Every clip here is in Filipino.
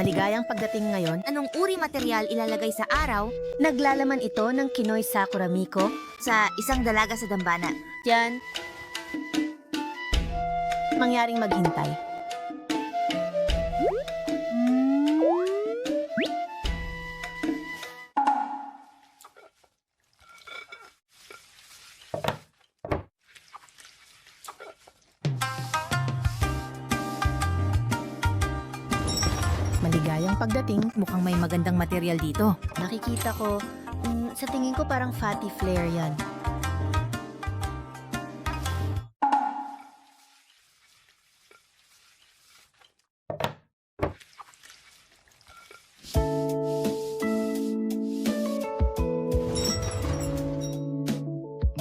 Maligayang pagdating ngayon, Anong uri material ilalagay sa araw naglalaman ito ng Kinoy Sakura Miko. sa isang dalaga sa dambana? Diyan, mangyaring maghintay. Maligayang pagdating, Mukhang may magandang material dito. nakikita ko, sa tingin ko parang fatty flare yan.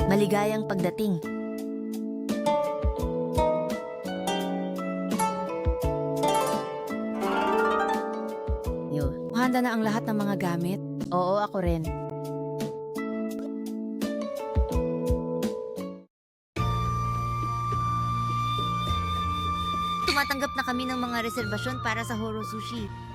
Maligayang pagdating. Handa na ang lahat ng mga gamit. Oo, ako rin. Tumatanggap na kami ng mga reserbasyon para sa Horo Sushi.